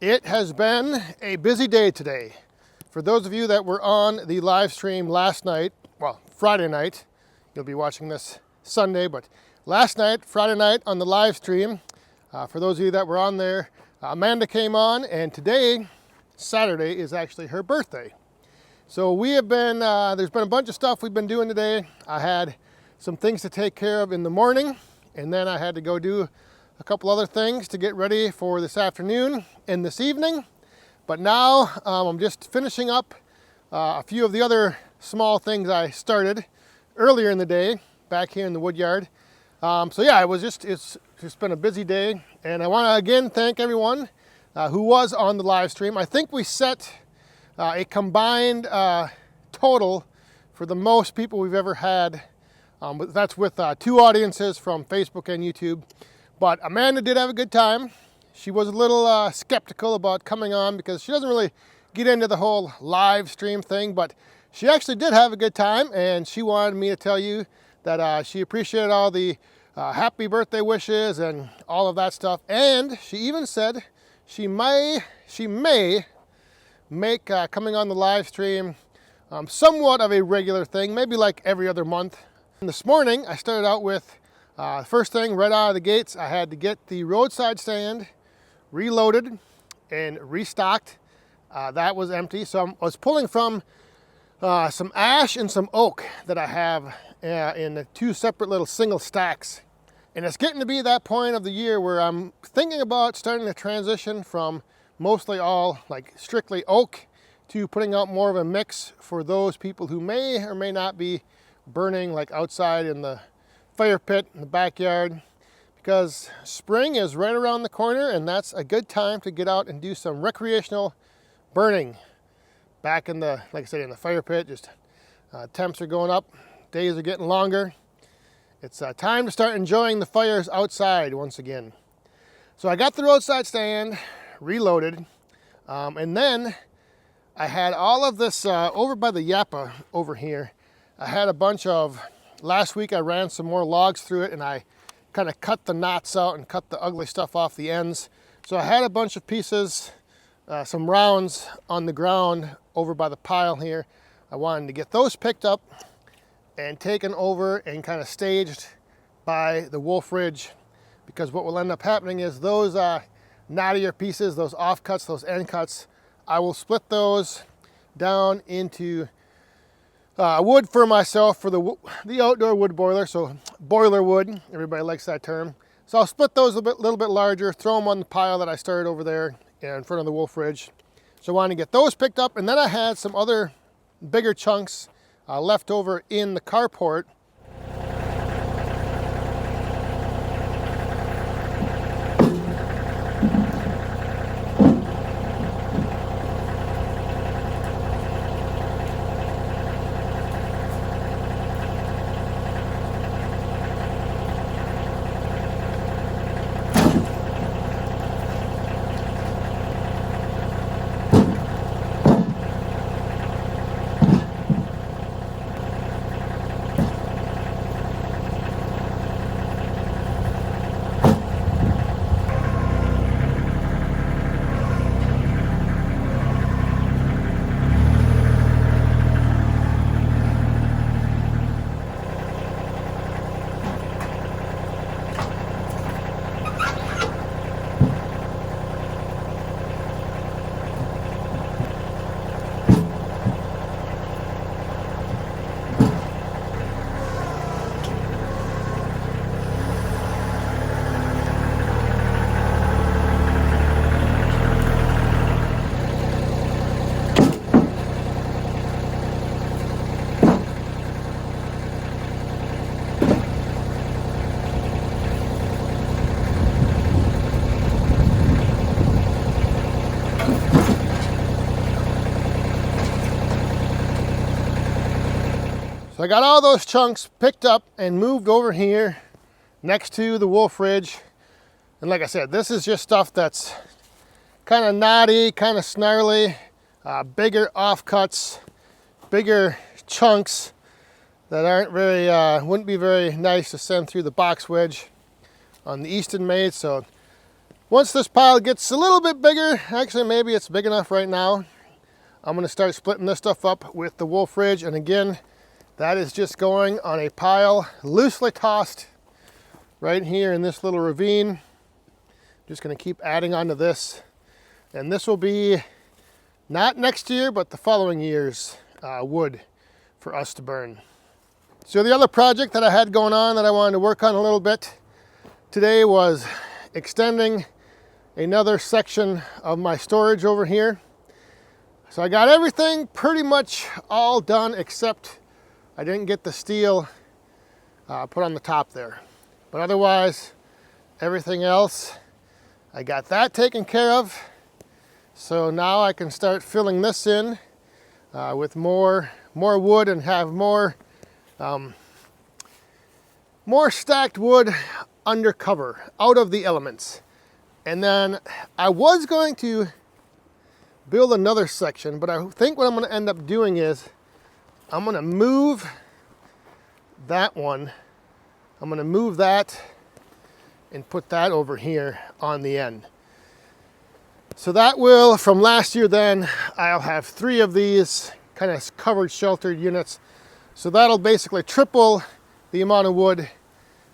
It has been a busy day today. For those of you that were on the live stream last night, well, Friday night, you'll be watching this Sunday, but last night, Friday night on the live stream, for those of you that were on there, Amanda came on, and today, Saturday, is actually her birthday. So we have been, there's been a bunch of stuff we've been doing today. I had some things to take care of in the morning, and then I had to go do a couple other things to get ready for this afternoon and this evening. But now I'm just finishing up a few of the other small things I started earlier in the day back here in the woodyard. So yeah, it's just been a busy day, and I want to again thank everyone who was on the live stream. I think we set a combined total for the most people we've ever had. That's with two audiences from Facebook and YouTube. But Amanda did have a good time. She was a little skeptical about coming on because she doesn't really get into the whole live stream thing, but she actually did have a good time, and she wanted me to tell you that she appreciated all the happy birthday wishes and all of that stuff. And she even said she may make coming on the live stream somewhat of a regular thing, maybe like every other month. And this morning I started out with first thing right out of the gates, I had to get the roadside stand reloaded and restocked. That was empty, so I was pulling from some ash and some oak that I have in two separate little single stacks. And it's getting to be that point of the year where I'm thinking about starting to transition from mostly all like strictly oak to putting out more of a mix for those people who may or may not be burning like outside in the fire pit in the backyard, because spring is right around the corner, and that's a good time to get out and do some recreational burning. Back in the, like I said, in the fire pit, just temps are going up, days are getting longer. It's time to start enjoying the fires outside once again. So I got the roadside stand reloaded, and then I had all of this over by the Yappa over here. I had a bunch of, last week I ran some more logs through it, and I kind of cut the knots out and cut the ugly stuff off the ends. So I had a bunch of pieces, some rounds on the ground over by the pile here. I wanted to get those picked up and taken over and kind of staged by the wolf ridge, because what will end up happening is those knottier pieces, those offcuts, those end cuts, I will split those down into wood for myself for the outdoor wood boiler, so boiler wood, everybody likes that term. So I'll split those a little bit larger, throw them on the pile that I started over there in front of the wolf ridge. So I wanted to get those picked up, and then I had some other bigger chunks left over in the carport. So I got all those chunks picked up and moved over here next to the wolf ridge. And like I said, this is just stuff that's kind of knotty, kind of snarly, bigger offcuts, bigger chunks that aren't very, wouldn't be very nice to send through the box wedge on the Easton made. So Once this pile gets a little bit bigger, actually maybe it's big enough right now, I'm going to start splitting this stuff up with the wolf ridge. And again, that is just going on a pile loosely tossed right here in this little ravine. Just going to keep adding onto this. And this will be not next year, but the following year's wood for us to burn. So the other project that I had going on that I wanted to work on a little bit today was extending another section of my storage over here. So I got everything pretty much all done, except I didn't get the steel put on the top there. But otherwise, everything else, I got that taken care of. So now I can start filling this in with more wood and have more stacked wood under cover, out of the elements. And then I was going to build another section, but I think what I'm going to end up doing is I'm going to move that one. I'm going to move that and put that over here on the end. So that will, from last year then, I'll have 3 of these kind of covered sheltered units. So that'll basically triple the amount of wood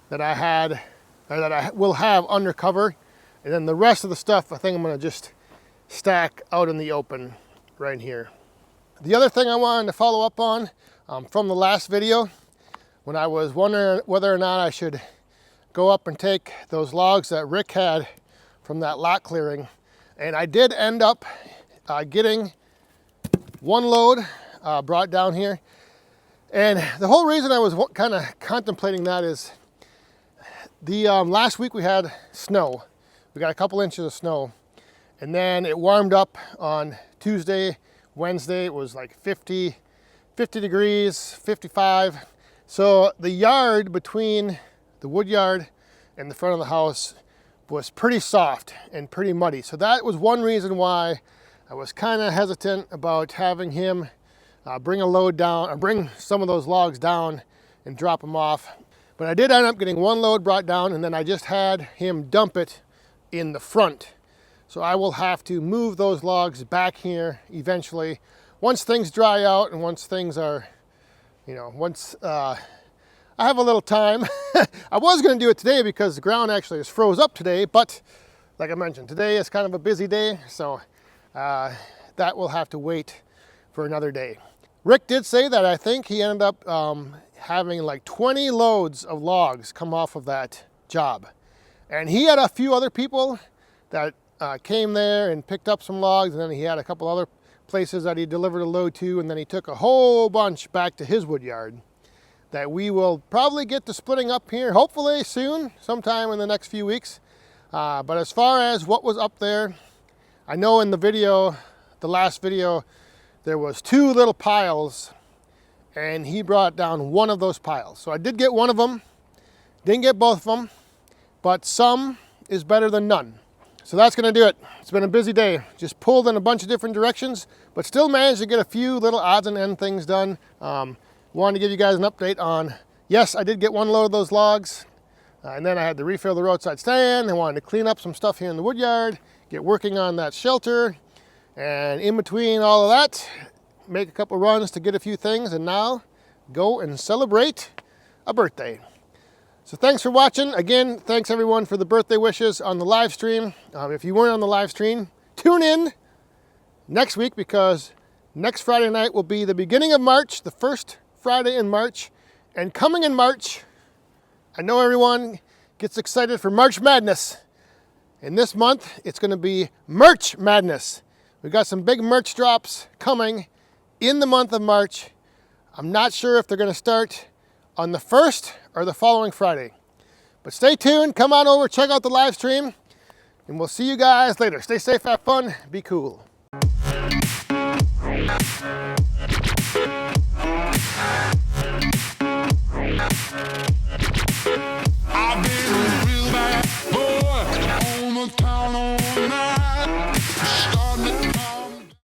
that I had, or that I will have under cover. And then the rest of the stuff, I think I'm going to just stack out in the open right here. The other thing I wanted to follow up on from the last video, when I was wondering whether or not I should go up and take those logs that Rick had from that lot clearing. And I did end up getting 1 load brought down here. And the whole reason I was kind of contemplating that is the last week we had snow. We got a couple inches of snow. And then it warmed up on Tuesday, Wednesday. It was like 50 degrees, 55. So the yard between the wood yard and the front of the house was pretty soft and pretty muddy. So that was one reason why I was kind of hesitant about having him bring a load down, or bring some of those logs down and drop them off. But I did end up getting 1 load brought down, and then I just had him dump it in the front. So I will have to move those logs back here eventually, once things dry out and once things are, once I have a little time. I was going to do it today because the ground actually is froze up today, but like I mentioned, today is kind of a busy day, so that will have to wait for another day. Rick did say that I think he ended up having like 20 loads of logs come off of that job. And he had a few other people that came there and picked up some logs, and then he had a couple other places that he delivered a load to, and then he took a whole bunch back to his wood yard that we will probably get to splitting up here, hopefully soon, sometime in the next few weeks. But as far as what was up there, I know in the video, the last video, there was 2 little piles, and he brought down 1 of those piles. So I did get 1 of them, didn't get both of them, but some is better than none. So that's gonna do it. It's been a busy day. Just pulled in a bunch of different directions, but still managed to get a few little odds and end things done. Wanted to give you guys an update on, yes, I did get 1 load of those logs, and then I had to refill the roadside stand. I wanted to clean up some stuff here in the wood yard, get working on that shelter, and in between all of that, make a couple runs to get a few things, and now go and celebrate a birthday. So thanks for watching. Again, thanks everyone for the birthday wishes on the live stream. If you weren't on the live stream, tune in next week, because next Friday night will be the beginning of March, the first Friday in March. And coming in March, I know everyone gets excited for March Madness. And this month, it's going to be Merch Madness. We've got some big merch drops coming in the month of March. I'm not sure if they're going to start on the 1st or the following Friday. But stay tuned, come on over, check out the live stream, and we'll see you guys later. Stay safe, have fun, be cool.